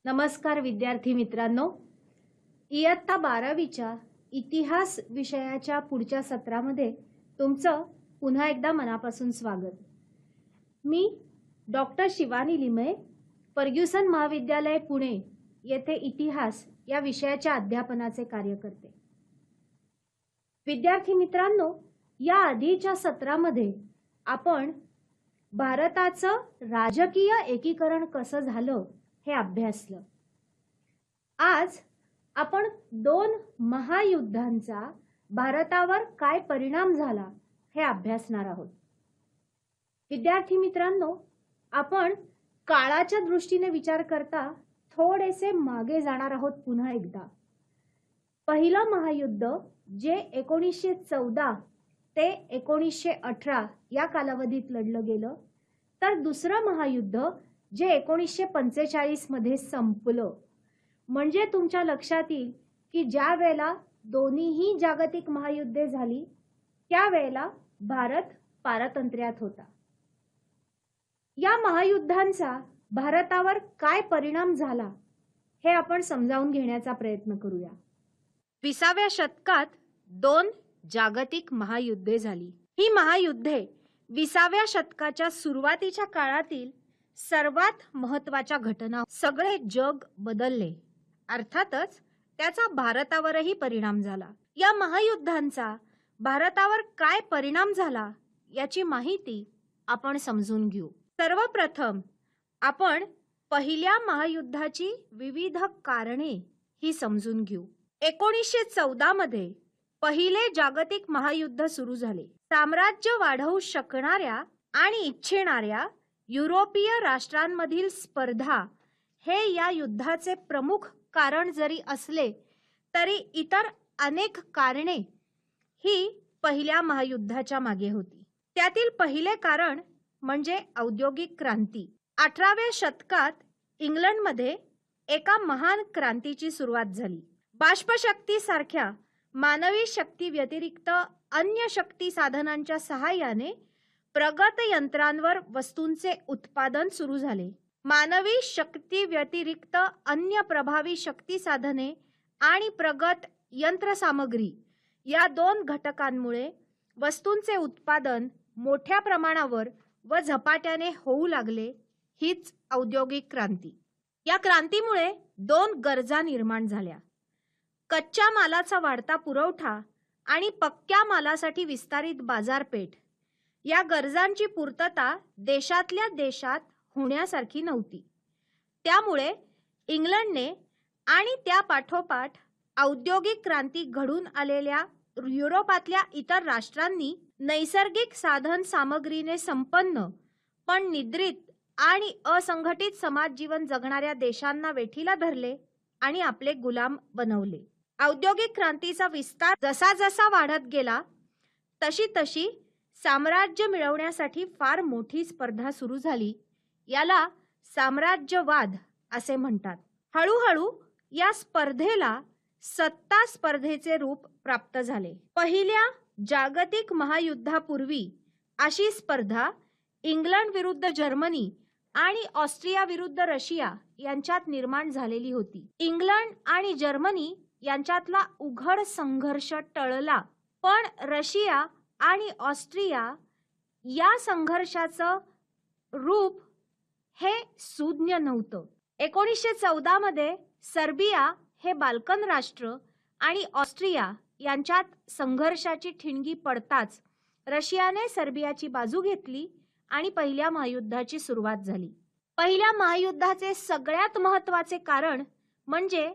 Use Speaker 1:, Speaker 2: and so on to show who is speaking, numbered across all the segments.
Speaker 1: नमस्कार विद्यार्थी मित्रांनो, इयत्ता 12वीच्या इतिहास विषयाच्या पुढच्या सत्रामध्ये तुमचं पुन्हा एकदा मनापासून स्वागत। मी डॉक्टर शिवानी लिमये, फर्ग्युसन महाविद्यालय पुणे येथे इतिहास या विषयाच्या अध्यापनाचे कार्य करते। विद्यार्थी मित्रांनो, या आधीच्या सत्रामध्ये आपण भारताचं राजकीय एकीकरण कसं झालं हे अभ्यासलं। आज आपण दोन महायुद्धांचा भारतावर काय परिणाम झाला हे अभ्यासणार आहोत। विद्यार्थी मित्रांनो, आपण काळाच्या दृष्टीने विचार करता थोडेसे मागे जाणार आहोत पुन्हा एकदा। पहिलं महायुद्ध जे 1914 ते 1918 या कालावधीत लढलं गेलं, तर दुसरं महायुद्ध जे 1945 मध्ये संपलं। म्हणजे तुमच्या लक्षात येईल की ज्या वेळेला दोन्हीही जागतिक महायुद्धे झाली त्यावेळेला भारत पारतंत्र्यात होता। या महायुद्धांचा भारतावर काय परिणाम झाला हे आपण समजावून घेण्याचा प्रयत्न करूया। 20व्या शतकात दोन जागतिक महायुद्धे झाली। ही महायुद्धे 20व्या शतकाच्या सुरुवातीच्या काळातील सर्वात महत्त्वाच्या घटना। सगळे जग बदलले, अर्थातच त्याचा भारतावरही परिणाम झाला। या महायुद्धांचा भारतावर काय परिणाम झाला याची माहिती आपण समजून घेऊ। सर्वप्रथम आपण पहिल्या महायुद्धाची विविध कारणे ही समजून घेऊ। 1914 मध्ये पहिले जागतिक महायुद्ध सुरू झाले। साम्राज्य वाढवू शकणाऱ्या आणि इच्छिणाऱ्या युरोपीय राष्ट्रांमधील स्पर्धा हे या युद्धाचे प्रमुख कारण जरी असले तरी इतर अनेक कारणे ही पहिल्या महायुद्धाच्या मागे होती। त्यातील पहिले कारण म्हणजे औद्योगिक क्रांती। 18व्या शतकात इंग्लंडमध्ये एका महान क्रांतीची सुरुवात झाली। बाष्पशक्ती सारख्या मानवी शक्ती व्यतिरिक्त अन्य शक्ती साधनांच्या सहाय्याने प्रगत यंत्रांवर वस्तूंचे उत्पादन सुरू झाले। मानवी शक्ती व्यतिरिक्त अन्य प्रभावी शक्ती साधने आणि प्रगत यंत्रसामग्री या दोन घटकांमुळे वस्तूंचे उत्पादन मोठ्या प्रमाणावर व झपाट्याने होऊ लागले। हीच औद्योगिक क्रांती। या क्रांतीमुळे दोन गरजा निर्माण झाल्या: कच्च्या मालाचा वाढता पुरवठा आणि पक्क्या मालासाठी विस्तारित बाजारपेठ। या गरजांची पूर्तता देशातल्या देशात होण्यासारखी नव्हती। त्यामुळे इंग्लंडने आणि त्या पाठोपाठ औद्योगिक क्रांती घडून आलेल्या युरोपातल्या इतर राष्ट्रांनी नैसर्गिक साधन सामग्रीने संपन्न पण निद्रित आणि असंघटित समाज जीवन जगणाऱ्या देशांना वेठीला धरले आणि आपले गुलाम बनवले। औद्योगिक क्रांतीचा विस्तार जसा जसा वाढत गेला तशी तशी साम्राज्य मिळवण्यासाठी फार मोठी स्पर्धा सुरू झाली। याला साम्राज्यवाद असे म्हणतात। हळूहळू या स्पर्धेला सत्ता स्पर्धेचे रूप प्राप्त झाले। पहिल्या जागतिक महायुद्धापूर्वी अशी स्पर्धा इंग्लंड विरुद्ध जर्मनी आणि ऑस्ट्रिया विरुद्ध रशिया यांच्यात निर्माण झालेली होती। इंग्लंड आणि जर्मनी यांच्यातला उघड संघर्ष टळला, पण रशिया आणि ऑस्ट्रिया या संघर्षाचं रूप हे सुज्ञ नव्हतं। 1914 मध्ये सर्बिया हे बाल्कन राष्ट्र आणि ऑस्ट्रिया यांच्यात संघर्षाची ठिणगी पडताच रशियाने सर्बियाची बाजू घेतली आणि पहिल्या महायुद्धाची सुरुवात झाली। पहिल्या महायुद्धाचे सगळ्यात महत्त्वाचे कारण म्हणजे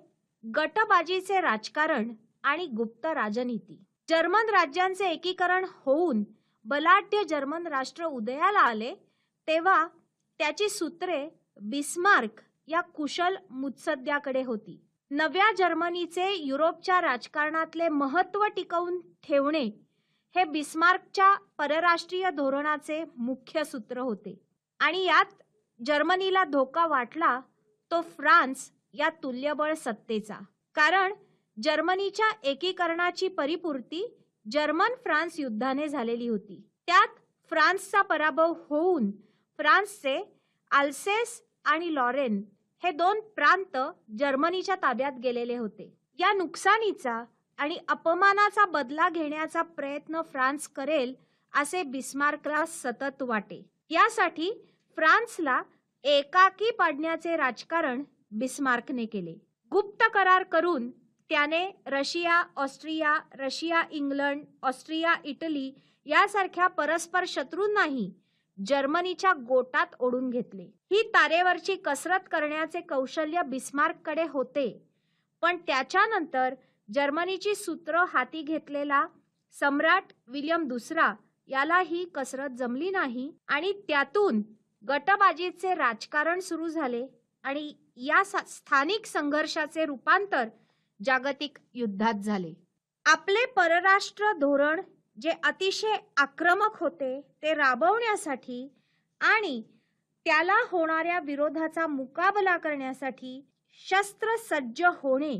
Speaker 1: गटबाजीचे राजकारण आणि गुप्त राजनीती। जर्मन राज्यांचे एकीकरण होऊन बलाढ्य जर्मन राष्ट्र उदयाला आले तेव्हा त्याची सूत्रे बिस्मार्क या कुशल मुत्सद्याकडे होती। नव्या जर्मनीचे युरोपच्या राजकारणातले महत्त्व टिकवून ठेवणे हे बिस्मार्कच्या परराष्ट्रीय धोरणाचे मुख्य सूत्र होते आणि यात जर्मनीला धोका वाटला तो फ्रान्स या तुल्यबळ सत्तेचा। कारण जर्मनीच्या एकीकरणाची परिपूर्ती जर्मन फ्रान्स युद्धाने झालेली होती। त्यात फ्रान्सचा पराभव होऊन फ्रान्सचे अल्सेस आणि लॉरेन हे 2 प्रांत जर्मनीच्या ताब्यात गेलेले होते. या नुकसानीचा आणि अपमानाचा बदला घेण्याचा प्रयत्न फ्रान्स करेल असे बिस्मार्कला सतत वाटे. यासाठी फ्रान्सला एकाकी पाडण्याचे राजकारण बिस्मार्कने केले. गुप्त करार करून त्याने Russia, Austria, Russia, England, Austria, Italy यासारख्या परस्पर शत्रूंनाही जर्मनीच्या गोटात ओढून घेतले. ही तारेवरची कसरत करण्याचे कौशल्य बिस्मार्ककडे होते, पण त्याच्यानंतर जर्मनीची सूत्र हाती घेतलेला सम्राट विल्यम दुसरा याला ही कसरत जमली नाही आणि त्यातून गटबाजीचे राजकारण सुरू झाले आणि या स्थानिक संघर्षाचे रूपांतर जागतिक युद्धात झाले. आपले परराष्ट्र धोरण जे अतिशय आक्रमक होते ते राबवण्यासाठी आणि त्याला होणाऱ्या विरोधाचा मुकाबला करण्यासाठी शस्त्रसज्ज होणे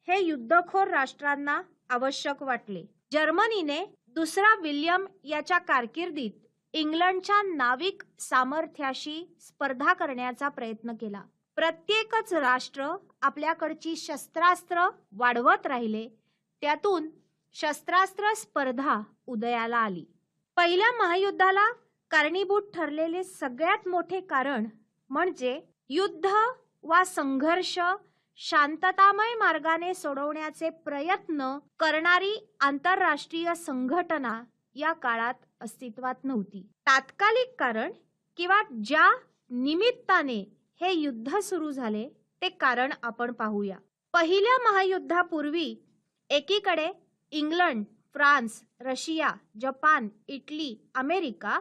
Speaker 1: हे युद्धखोर राष्ट्रांना आवश्यक वाटले. जर्मनीने दुसरा विल्यम याच्या कारकिर्दीत इंग्लंडच्या नाविक सामर्थ्याशी स्पर्धा करण्याचा प्रयत्न केला. प्रत्येकच राष्ट्र आपल्याकडची शस्त्रास्त्र वाढवत राहिले. त्यातून शस्त्रास्त्र स्पर्धा उदयाला आली. पहिल्या महायुद्धाला कारणीभूत ठरलेले सगळ्यात मोठे कारण म्हणजे युद्ध वा संघर्ष शांततामय मार्गाने सोडवण्याचे प्रयत्न करणारी आंतरराष्ट्रीय संघटना या काळात अस्तित्वात नव्हती. तात्कालिक कारण किंवा ज्या निमित्ताने हे युद्ध सुरू झाले ते कारण आपण पाहूया. पहिल्या महायुद्धापूर्वी एकीकडे England, France, Russia, Japan, Italy, America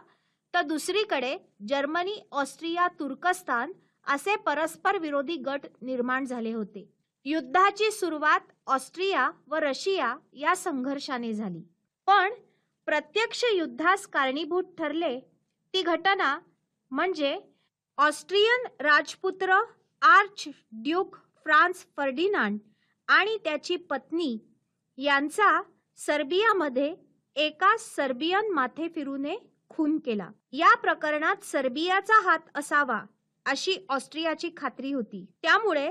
Speaker 1: तर दुसरीकडे जर्मनी, ऑस्ट्रिया, तुर्कस्तान असे परस्पर विरोधी गट निर्माण झाले होते. युद्धाची सुरुवात ऑस्ट्रिया व रशिया या संघर्षाने झाली, पण प्रत्यक्ष युद्धास कारणीभूत ठरले ती घटना म्हणजे ऑस्ट्रियन राजपुत्र आर्च ड्यूक फ्रान्स फर्डिनांड आणि त्याची पत्नी यांचा सर्बियामध्ये एका सर्बियन माथेफिरूने खून केला. या प्रकरणात सर्बियाचा हात असावा अशी ऑस्ट्रियाची खात्री होती. त्यामुळे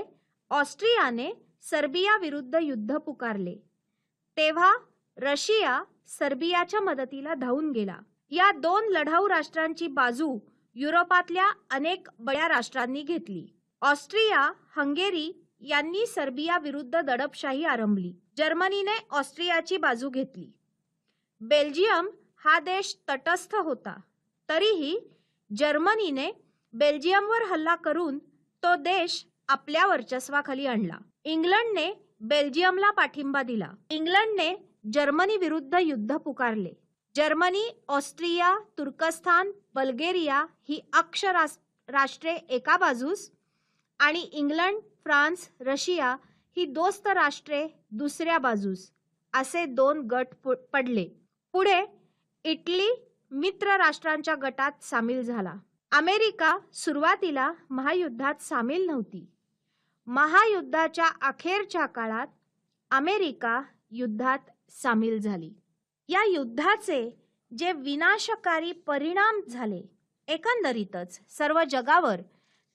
Speaker 1: ऑस्ट्रियाने सर्बिया विरुद्ध युद्ध पुकारले. तेव्हा रशिया सर्बियाच्या मदतीला धावून गेला. या 2 लढाऊ राष्ट्रांची बाजू युरोपातल्या अनेक बड्या राष्ट्रांनी घेतली. ऑस्ट्रिया, हंगेरी यांनी सर्बिया विरुद्ध दडपशाही आरंभली. जर्मनीने ऑस्ट्रियाची बाजू घेतली. बेल्जियम हा देश तटस्थ होता, तरीही जर्मनीने बेल्जियमवर हल्ला करून तो देश आपल्या वर्चस्वाखाली आणला. इंग्लंडने बेल्जियमला पाठिंबा दिला. इंग्लंडने जर्मनी विरुद्ध युद्ध पुकारले. जर्मनी, ऑस्ट्रिया, तुर्कस्तान, बल्गेरिया ही अक्ष राष्ट्रे एका बाजूस आणि इंग्लंड, फ्रान्स, रशिया ही दोस्त राष्ट्रे दुसऱ्या बाजूस असे 2 गट पडले. पुढे इटली मित्र राष्ट्रांच्या गटात सामील झाला. अमेरिका सुरुवातीला महायुद्धात सामील नव्हती. महायुद्धाच्या अखेरच्या काळात अमेरिका युद्धात सामील झाली. या युद्धाचे जे विनाशकारी परिणाम झाले एकंदरीतच सर्व जगावर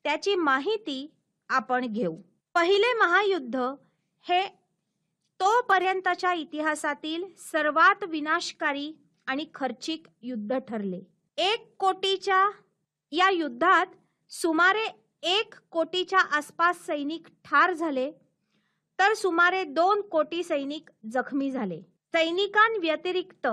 Speaker 1: त्याची माहिती आपण घेऊ. पहिले महायुद्ध हे तोपर्यंतच्या इतिहासातील सर्वात विनाशकारी आणि खर्चिक युद्ध ठरले. 1 कोटीच्या या युद्धात सुमारे 1 कोटीच्या आसपास सैनिक ठार झाले तर सुमारे 2 कोटी सैनिक जखमी झाले. सैनिकांव्यतिरिक्त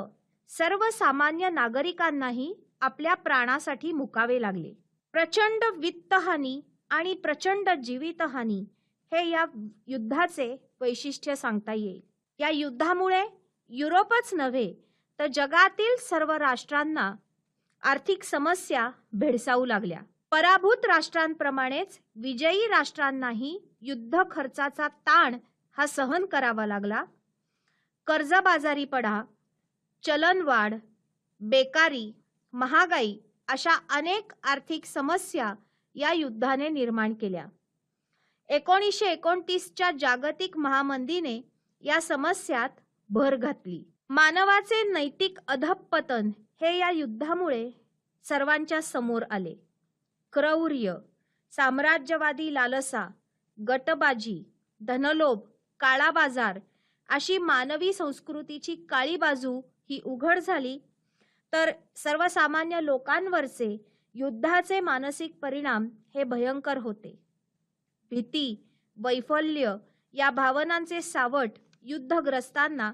Speaker 1: सर्वसामान्य नागरिकांनाही आपल्या प्राणासाठी मुकावे लागले. प्रचंड वित्तहानी आणि प्रचंड जीवितहानी हे या युद्धाचे वैशिष्ट्य सांगता येईल. या युद्धामुळे युरोपच नव्हे तर जगातील सर्व राष्ट्रांना आर्थिक समस्या भेडसावू लागल्या. पराभूत राष्ट्रांप्रमाणेच विजयी राष्ट्रांनाही युद्ध खर्चाचा ताण हा सहन करावा लागला. कर्जबाजारीपणा, चलनवाढ, बेकारी, महागाई अशा अनेक आर्थिक समस्या या युद्धाने निर्माण केल्या. 1929च्या जागतिक महामंदीने या समस्यात भर घातली. मानवाचे नैतिक अधःपतन हे या युद्धामुळे सर्वांच्या समोर आले. क्रौर्य, साम्राज्यवादी लालसा, गटबाजी, धनलोभ, काळा बाजार अशी मानवी संस्कृतीची काळी बाजू ही उघड झाली, तर सर्वसामान्य लोकांवरचे युद्धाचे मानसिक परिणाम हे भयंकर होते. भीती, वैफल्य या भावनांचे सावट युद्धग्रस्तांना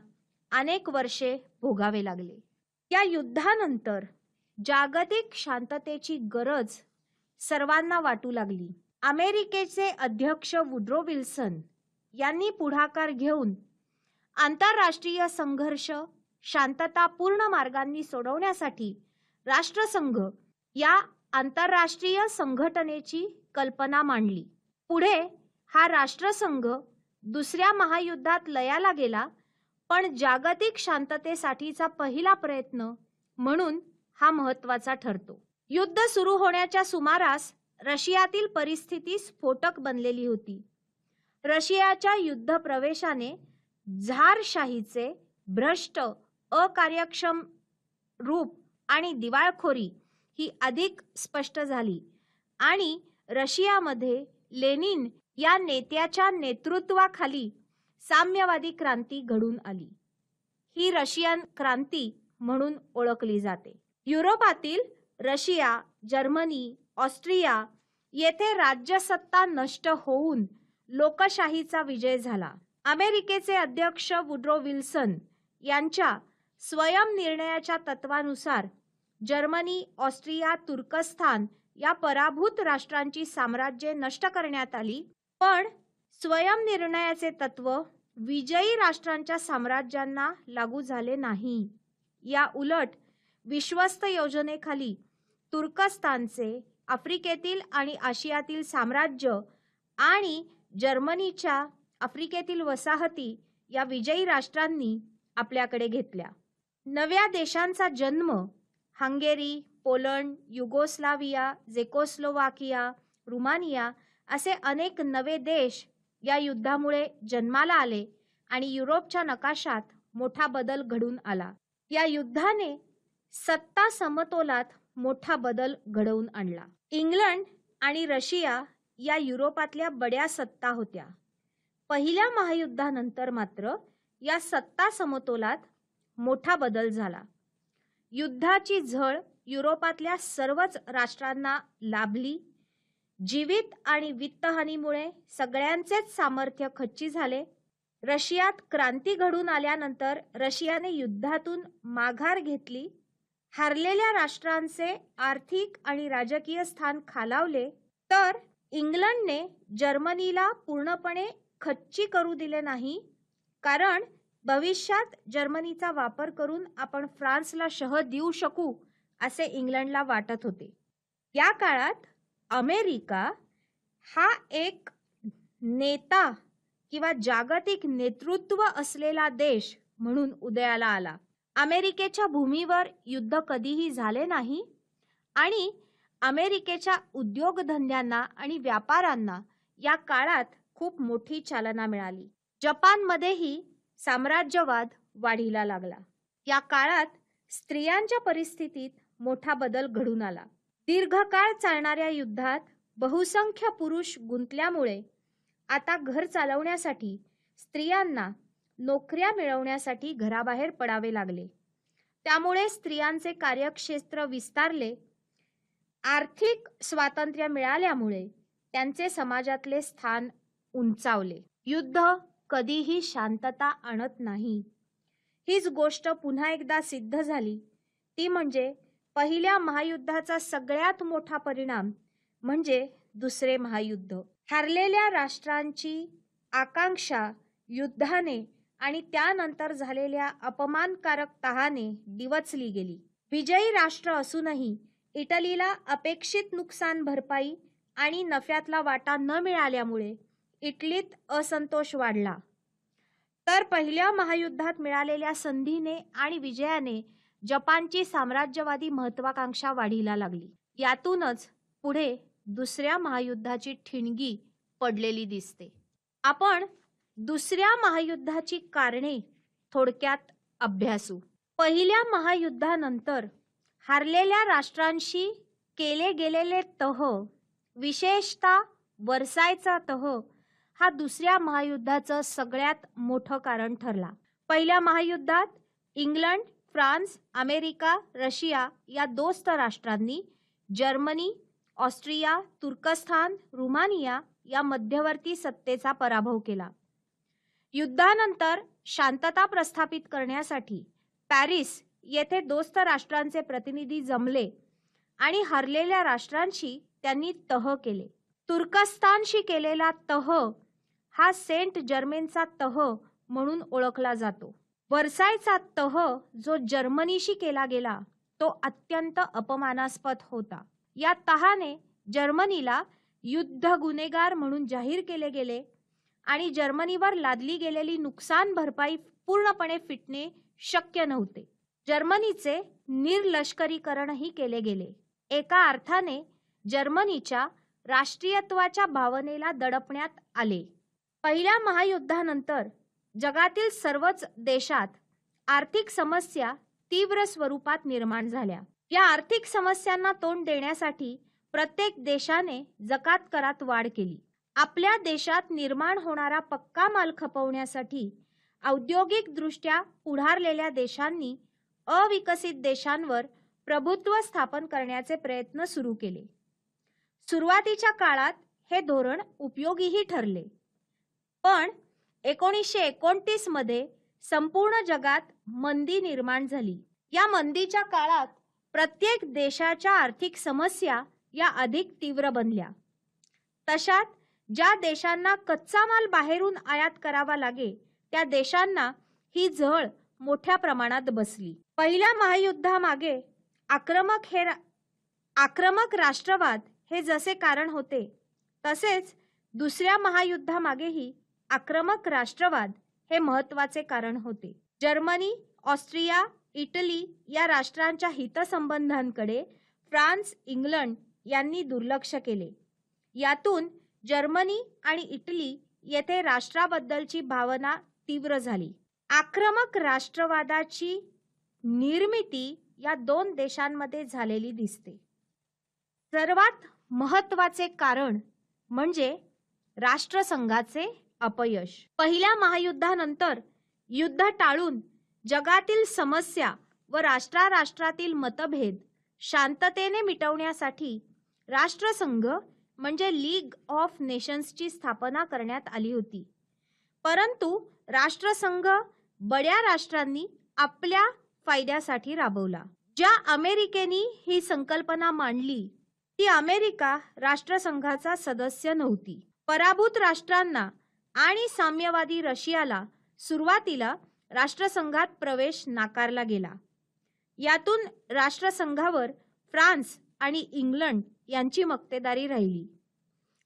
Speaker 1: अनेक वर्षे भोगावे लागले. या युद्धानंतर जागतिक शांततेची गरज सर्वांना वाटू लागली. अमेरिकेचे अध्यक्ष वुड्रो विल्सन यांनी पुढाकार घेऊन आंतरराष्ट्रीय संघर्ष शांततापूर्ण मार्गांनी सोडवण्यासाठी राष्ट्रसंघ या आंतरराष्ट्रीय संघटनेची कल्पना मांडली. पुढे हा राष्ट्रसंघ दुसऱ्या महायुद्धात लयाला गेला, पण जागतिक शांततेसाठीचा पहिला प्रयत्न म्हणून हा महत्त्वाचा ठरतो. युद्ध सुरू होण्याच्या सुमारास रशियातील परिस्थिती स्फोटक बनलेली होती. रशियाच्या युद्ध प्रवेशाने झारशाहीचे भ्रष्ट, अकार्यक्षम रूप आणि दिवाळखोरी ही अधिक स्पष्ट झाली आणि रशियामध्ये लेनिन या नेत्याच्या नेतृत्वाखाली साम्यवादी क्रांती घडून आली. ही रशियन क्रांती म्हणून ओळखली जाते. युरोपातील रशिया, जर्मनी, ऑस्ट्रिया येथे राज्यसत्ता नष्ट होऊन लोकशाहीचा विजय झाला. अमेरिकेचे अध्यक्ष वुड्रो विल्सन यांच्या स्वयंनिर्णयाच्या तत्वानुसार जर्मनी, ऑस्ट्रिया, तुर्कस्थान या पराभूत राष्ट्रांची साम्राज्ये नष्ट करण्यात आली, पण स्वयंनिर्णयाचे तत्व विजयी राष्ट्रांच्या साम्राज्यांना लागू झाले नाही. या उलट विश्वस्त योजनेखाली तुर्कस्तानचे आफ्रिकेतील आणि आशियातील साम्राज्य आणि जर्मनीच्या आफ्रिकेतील वसाहती या विजयी राष्ट्रांनी आपल्याकडे घेतल्या. नव्या देशांचा जन्म Hungary, Poland, Yugoslavia, Czechoslovakia, Romania असे अनेक नवे देश या युद्धामुळे जन्माला आले आणि युरोपच्या नकाशात मोठा बदल घडून आला. या युद्धाने सत्ता समतोलात मोठा बदल घडवून आणला. इंग्लंड आणि रशिया या युरोपातल्या बड्या सत्ता होत्या. पहिल्या महायुद्धानंतर मात्र या सत्ता समतोलात मोठा बदल झाला. युद्धाची झळ युरोपातल्या सर्वच राष्ट्रांना लाभली. जीवित आणि वित्तहानीमुळे सगळ्यांचेच सामर्थ्य खच्ची झाले. रशियात क्रांती घडून आल्यानंतर रशियाने युद्धातून माघार घेतली. हारलेल्या राष्ट्रांचे आर्थिक आणि राजकीय स्थान खालावले, तर इंग्लंडने जर्मनीला पूर्णपणे खच्ची करू दिले नाही, कारण भविष्यात जर्मनीचा वापर करून आपण फ्रान्सला शह देऊ शकू असे इंग्लंडला वाटत होते. या काळात अमेरिका हा एक नेता किंवा जागतिक नेतृत्व असलेला देश म्हणून उदयाला आला. अमेरिकेच्या भूमीवर युद्ध कधीही झाले नाही आणि अमेरिकेच्या उद्योगधंद्यांना आणि व्यापारांना या काळात खूप मोठी चालना मिळाली. जपानमध्येही साम्राज्यवाद वाढीला लागला. या काळात स्त्रियांच्या परिस्थितीत मोठा बदल घडून आला. दीर्घकाळ चालणाऱ्या युद्धात बहुसंख्य पुरुष गुंतल्यामुळे आता घर चालवण्यासाठी स्त्रियांना नोकऱ्या मिळवण्यासाठी घराबाहेर पडावे लागले. त्यामुळे स्त्रियांचे कार्यक्षेत्र विस्तारले. आर्थिक स्वातंत्र्य मिळाल्यामुळे त्यांचे समाजातले स्थान उंचावले. युद्ध कधीही शांतता आणत नाही. हीच गोष्ट पुन्हा एकदा सिद्ध झाली. ती म्हणजे पहिल्या महायुद्धाचा सगळ्यात मोठा परिणाम म्हणजे दुसरे महायुद्ध. हारलेल्या राष्ट्रांची आकांक्षा युद्धाने आणि त्यानंतर झालेल्या अपमानकारक तहाने डिवचली गेली. विजयी राष्ट्र असूनही इटलीला अपेक्षित नुकसान भरपाई आणि नफ्यातला वाटा न मिळाल्यामुळे इटलीत असंतोष वाढला. तर पहिल्या महायुद्धात मिळालेल्या संधीने आणि विजयाने जपानची साम्राज्यवादी महत्वाकांक्षा वाढीला लागली. यातूनच पुढे दुसऱ्या महायुद्धाची ठिणगी पडलेली दिसते. आपण दुसऱ्या महायुद्धाची कारणे थोडक्यात अभ्यासू. पहिल्या महायुद्धानंतर हारलेल्या राष्ट्रांशी केले गेलेले तह विशेषतः वर्सायचा तह हा दुसऱ्या महायुद्धाचं सगळ्यात मोठं कारण ठरला. पहिल्या महायुद्धात इंग्लंड, फ्रान्स, अमेरिका, रशिया या दोस्त राष्ट्रांनी जर्मनी, ऑस्ट्रिया, तुर्कस्थान, रुमानिया या मध्यवर्ती सत्तेचा पराभव केला. युद्धानंतर शांतता प्रस्थापित करण्यासाठी पॅरिस येथे दोस्त राष्ट्रांचे प्रतिनिधी जमले आणि हरलेल्या राष्ट्रांशी त्यांनी तह केले. तुर्कस्तानशी केलेला तह हा सेंट जर्मेनचा तह म्हणून ओळखला जातो. वर्सायचा तह जो जर्मनीशी केला गेला तो अत्यंत अपमानास्पद होता. या तहाने जर्मनीला युद्ध गुन्हेगार म्हणून जाहीर केले गेले आणि जर्मनीवर लादली गेलेली नुकसान भरपाई पूर्णपणे फिटणे शक्य नव्हते. जर्मनीचे निर्लष्करीकरणही केले गेले. एका अर्थाने जर्मनीच्या राष्ट्रीयत्वाच्या भावनेला दडपण्यात आले. पहिल्या महायुद्धानंतर जगातील सर्वच देशात आर्थिक समस्या तीव्र स्वरूपात निर्माण झाल्या. या आर्थिक समस्यांना तोंड देण्यासाठी प्रत्येक देशाने जकात करात वाढ केली. आपल्या देशात निर्माण होणारा पक्का माल खपवण्यासाठी औद्योगिकदृष्ट्या पुढारलेल्या देशांनी अविकसित देशांवर प्रभुत्व स्थापन करण्याचे प्रयत्न सुरू केले. सुरुवातीच्या काळात हे धोरण उपयोगीही ठरले, पण 1929 मध्ये संपूर्ण जगात मंदी निर्माण झाली. या मंदीच्या काळात प्रत्येक देशाच्या आर्थिक समस्या या अधिक तीव्र बनल्या. तशात ज्या देशांना कच्चा माल बाहेरून आयात करावा लागे त्या देशांना ही झळ मोठ्या प्रमाणात बसली. पहिल्या महायुद्धामागे आक्रमक राष्ट्रवाद हे जसे कारण होते, तसेच दुसऱ्या महायुद्धामागेही आक्रमक राष्ट्रवाद हे महत्त्वाचे कारण होते. जर्मनी, ऑस्ट्रिया, इटली या राष्ट्रांच्या हितसंबंधांकडे फ्रान्स, इंग्लंड यांनी दुर्लक्ष केले. यातून जर्मनी आणि इटली येथे राष्ट्राबद्दलची भावना तीव्र झाली. आक्रमक राष्ट्रवादाची निर्मिती या दोन देशांमध्ये झालेली दिसते. सर्वात महत्त्वाचे कारण म्हणजे राष्ट्रसंघाचे अपयश. पहिल्या महायुद्धानंतर युद्ध टाळून जगातील समस्या व राष्ट्रातील मतभेद शांततेने मिटवण्यासाठी राष्ट्रसंघ म्हणजे लीग ऑफ नेशन्सची स्थापना करण्यात आली होती. परंतु राष्ट्रसंघ बड्या राष्ट्रांनी आपल्या फायद्यासाठी राबवला. ज्या अमेरिकेने ही संकल्पना मांडली ती अमेरिका राष्ट्रसंघाचा सदस्य नव्हती. पराभूत राष्ट्रांना आणि साम्यवादी रशियाला सुरुवातीला राष्ट्रसंघात प्रवेश नाकारला गेला. यातून राष्ट्रसंघावर फ्रान्स आणि इंग्लंड यांची मक्तेदारी राहिली.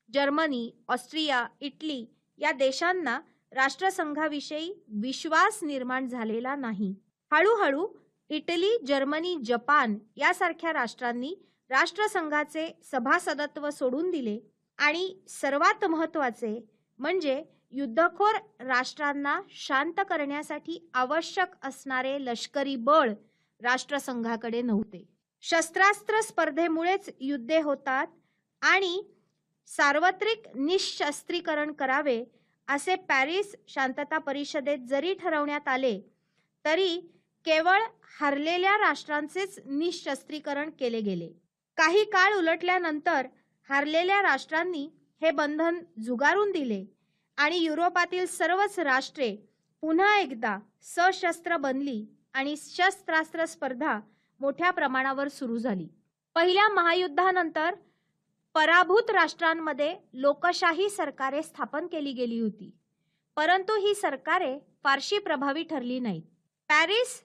Speaker 1: जर्मनी, ऑस्ट्रिया, इटली या देशांना राष्ट्रसंघाविषयी विश्वास निर्माण झालेला नाही. हळूहळू इटली, जर्मनी, जपान यासारख्या राष्ट्रांनी राष्ट्रसंघाचे सभासदत्व सोडून दिले आणि सर्वात महत्त्वाचे म्हणजे युद्धखोर राष्ट्रांना शांत करण्यासाठी आवश्यक असणारे लष्करी बळ राष्ट्रसंघाकडे नव्हते. शस्त्रास्त्र स्पर्धेमुळेच युद्धे होतात आणि सार्वत्रिक निशस्त्रीकरण करावे असे पॅरिस शांतता परिषदेत जरी ठरवण्यात आले तरी केवळ हरलेल्या राष्ट्रांचेच निशस्त्रीकरण केले गेले. काही काळ उलटल्यानंतर हरलेल्या राष्ट्रांनी हे बंधन झुगारून दिले आणि युरोपातील सर्वच राष्ट्रे पुन्हा एकदा सशस्त्र बनली आणि शस्त्रास्त्र स्पर्धा मोठ्या प्रमाणावर सुरू झाली. पहिल्या महायुद्धानंतर पराभूत राष्ट्रांमध्ये लोकशाही सरकारे स्थापन केली गेली होती, परंतु ही सरकारे फारशी प्रभावी ठरली नाहीत. पॅरिस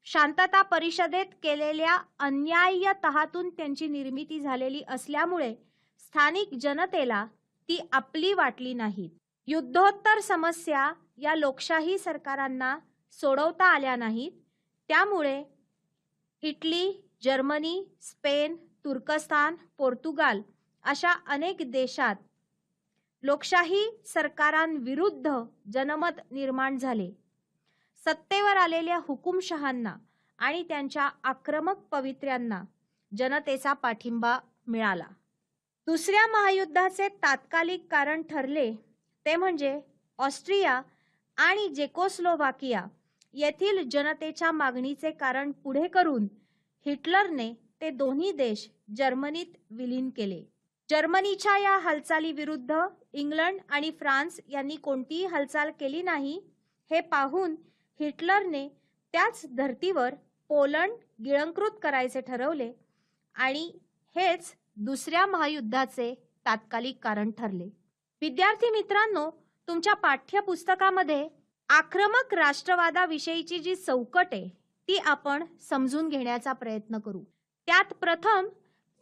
Speaker 1: शांतता परिषदेत केलेल्या अन्याय्य तहातून त्यांची निर्मिती झालेली असल्यामुळे स्थानिक जनतेला ती आपली वाटली नाहीत. युद्धोत्तर समस्या या लोकशाही सरकारांना सोडवता आल्या नाहीत. त्यामुळे इटली, जर्मनी, स्पेन, तुर्कस्तान, पोर्तुगाल अशा अनेक देशात लोकशाही सरकारांविरुद्ध जनमत निर्माण झाले. सत्तेवर आलेल्या हुकुमशहांना आणि त्यांच्या आक्रमक पवित्र्यांना जनतेचा पाठिंबा मिळाला. दुसऱ्या महायुद्धाचे तात्कालिक कारण ठरले ते म्हणजे ऑस्ट्रिया आणि चेकोस्लोवाकिया येथील जनतेच्या मागणीचे कारण पुढे करून हिटलरने ते दोन्ही देश जर्मनीत विलीन केले. जर्मनीच्या या हालचाली विरुद्ध इंग्लंड आणि फ्रान्स यांनी कोणतीही हालचाल केली नाही हे पाहून हिटलरने त्याच धर्तीवर पोलंड गिळंकृत करायचे ठरवले आणि हेच दुसऱ्या महायुद्धाचे तात्कालिक कारण ठरले. विद्यार्थी मित्रांनो, तुमच्या पाठ्यपुस्तकामध्ये आक्रमक राष्ट्रवादाविषयीची जी चौकट आहे ती आपण समजून घेण्याचा प्रयत्न करू. त्यात प्रथम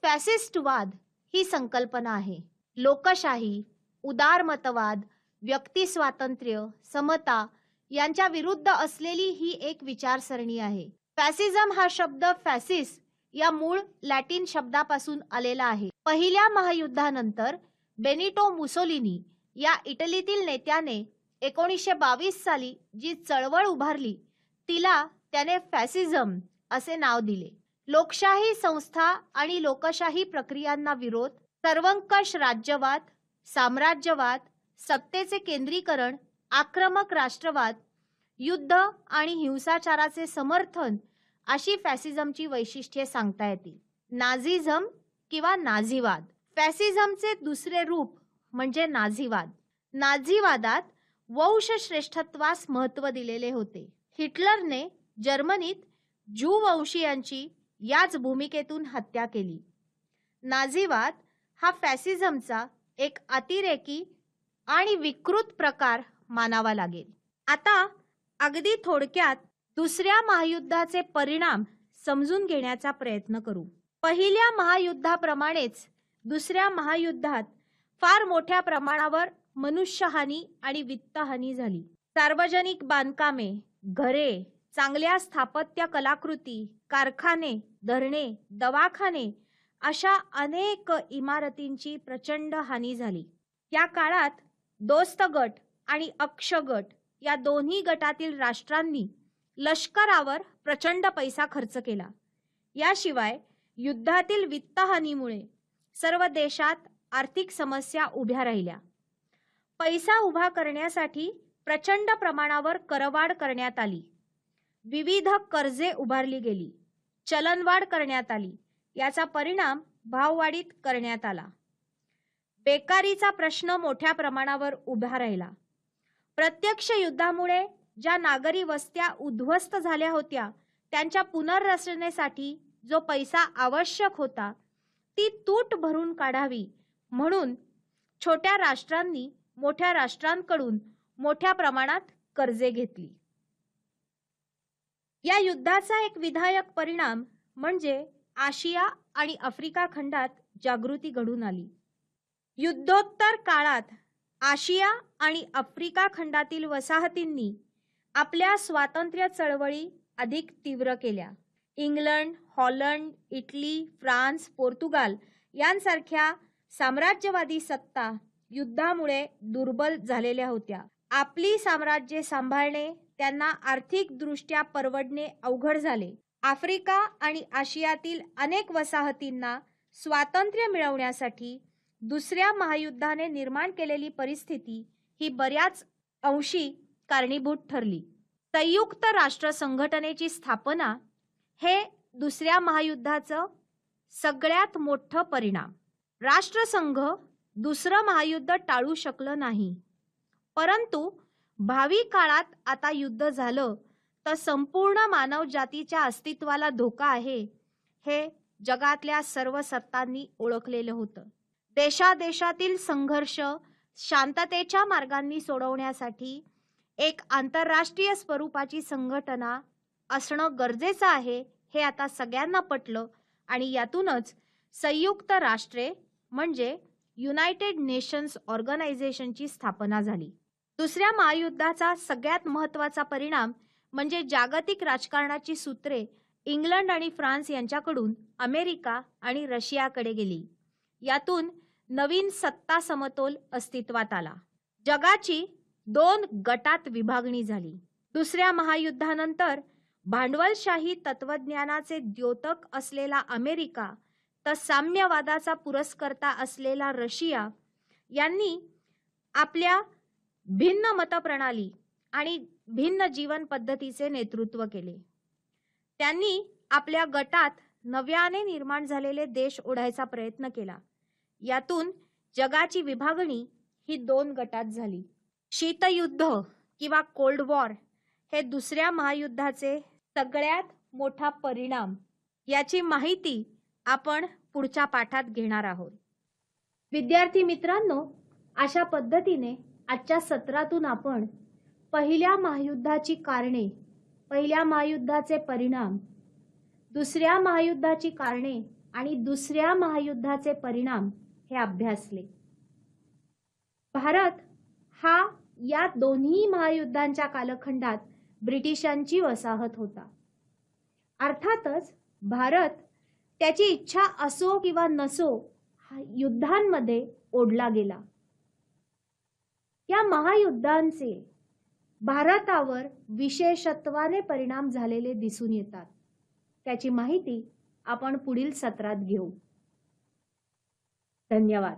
Speaker 1: फॅसिस्टवाद ही संकल्पना आहे. लोकशाही, उदारमतवाद, व्यक्ती स्वातंत्र्य, समता यांच्या विरुद्ध असलेली ही एक विचारसरणी आहे. फॅसिझम हा शब्द फॅसिस या मूळ लॅटिन शब्दापासून आलेला आहे. पहिल्या महायुद्धानंतर बेनिटो मुसोलिनी या इटलीतील नेत्याने 1922 साली जी चळवळ उभारली तिला त्याने फॅसिझम असे नाव दिले. लोकशाही संस्था आणि लोकशाही प्रक्रियांना विरोध, सर्वंकष राज्यवाद, साम्राज्यवाद, सत्तेचे केंद्रीकरण, आक्रमक राष्ट्रवाद, युद्ध आणि हिंसाचाराचे समर्थन अशी फॅसिझमची वैशिष्ट्ये सांगता येतील. नाझिझम किंवा नाझीवाद. फॅसिझमचे दुसरे रूप म्हणजे नाझीवाद. नाझीवादात वंश श्रेष्ठत्वास महत्त्व दिलेले होते. हिटलरने जर्मनीत ज्यू वंशीयांची याच भूमिकेतून हत्या केली. नाझीवाद हा फॅसिझमचा एक अतिरेकी आणि विकृत प्रकार मानावा लागेल. आता अगदी थोडक्यात दुसऱ्या महायुद्धाचे परिणाम समजून घेण्याचा प्रयत्न करू. पहिल्या महायुद्धाप्रमाणेच दुसऱ्या महायुद्धात फार मोठ्या प्रमाणावर मनुष्यहानी आणि वित्तहानी झाली. सार्वजनिक बांधकामे, घरे, चांगल्या स्थापत्य कलाकृती, कारखाने, धरणे, दवाखाने अशा अनेक इमारतींची प्रचंड हानी झाली. या काळात दोस्त गट आणि अक्ष गट या दोन्ही गटातील राष्ट्रांनी लष्करावर प्रचंड पैसा खर्च केला. याशिवाय युद्धातील वित्तहानीमुळे सर्व देशात आर्थिक समस्या उभ्या राहिल्या. पैसा उभा करण्यासाठी प्रचंड प्रमाणावर करवाढ करण्यात आली. विविध कर्जे उभारली गेली. चलनवाढ करण्यात आली. याचा परिणाम भाववाढीत करण्यात आला. बेकारीचा प्रश्न मोठ्या प्रमाणावर उभा राहिला. प्रत्यक्ष युद्धामुळे ज्या नागरी वस्त्या उद्ध्वस्त झाल्या होत्या त्यांच्या पुनर्रचनेसाठी जो पैसा आवश्यक होता ती तूट भरून काढावी म्हणून छोट्या राष्ट्रांनी मोठ्या राष्ट्रांकडून मोठ्या प्रमाणात कर्जे घेतली. या युद्धाचा एक विधायक परिणाम म्हणजे आशिया आणि आफ्रिका खंडात जागृती घडून आली. युद्धोत्तर काळात आशिया आणि आफ्रिका खंडातील वसाहतींनी आपल्या स्वातंत्र्य चळवळी अधिक तीव्र केल्या. England, Holland, Italy, France, Portugal यांसारख्या साम्राज्यवादी सत्ता युद्धामुळे दुर्बल झालेल्या होत्या. आपली साम्राज्ये सांभाळणे त्यांना आर्थिक दृष्ट्या परवडणे अवघड झाले. आफ्रिका आणि आशियातील अनेक वसाहतींना स्वातंत्र्य मिळवण्यासाठी दुसऱ्या महायुद्धाने निर्माण केलेली परिस्थिती ही बऱ्याच अंशी कारणीभूत ठरली. संयुक्त राष्ट्र संघटनेची स्थापना हे दुसऱ्या महायुद्धाचं सगळ्यात मोठं परिणाम. राष्ट्रसंघ दुसरं महायुद्ध टाळू शकलं नाही, परंतु भावी काळात आता युद्ध झालं तर संपूर्ण मानव जातीच्या अस्तित्वाला धोका आहे हे जगातल्या सर्व सत्तांनी ओळखलेलं होतं. देशादेशातील संघर्ष शांततेच्या मार्गांनी सोडवण्यासाठी एक आंतरराष्ट्रीय स्वरूपाची संघटना असणं गरजेचं आहे हे आता सगळ्यांना पटलं आणि यातूनच संयुक्त राष्ट्रे म्हणजे युनायटेड नेशन्स ऑर्गनायझेशनची स्थापना झाली. दुसऱ्या महायुद्धाचा सगळ्यात महत्त्वाचा परिणाम म्हणजे जागतिक राजकारणाची सूत्रे इंग्लंड आणि फ्रान्स यांच्याकडून अमेरिका आणि रशियाकडे गेली. यातून नवीन सत्ता समतोल अस्तित्वात आला. जगाची 2 गटात विभागणी झाली. दुसऱ्या महायुद्धानंतर भांडवलशाही तत्वज्ञानाचे द्योतक असलेला अमेरिका तर साम्यवादाचा पुरस्कर्ता असलेला रशिया यांनी आपल्या भिन्न मतप्रणाली आणि भिन्न जीवन पद्धतीचे नेतृत्व केले. त्यांनी आपल्या गटात नव्याने निर्माण झालेले देश ओढायचा प्रयत्न केला. यातून जगाची विभागणी ही 2 गटात झाली. शीतयुद्ध किंवा कोल्ड वॉर हे दुसऱ्या महायुद्धाचे सगळ्यात मोठा परिणाम, याची माहिती आपण पुढच्या पाठात घेणार आहोत. विद्यार्थी मित्रांनो, अशा पद्धतीने आजच्या सत्रातून आपण पहिल्या महायुद्धाची कारणे, पहिल्या महायुद्धाचे परिणाम, दुसऱ्या महायुद्धाची कारणे आणि दुसऱ्या महायुद्धाचे परिणाम हे अभ्यासले. भारत हा या दोन्ही महायुद्धांच्या कालखंडात ब्रिटिशांची वसाहत होता. अर्थातच भारत त्याची इच्छा असो किंवा नसो युद्धांमध्ये ओढला गेला. या महायुद्धांचे भारतावर विशेषत्वाने परिणाम झालेले दिसून येतात. त्याची माहिती आपण पुढील सत्रात घेऊ. धन्यवाद.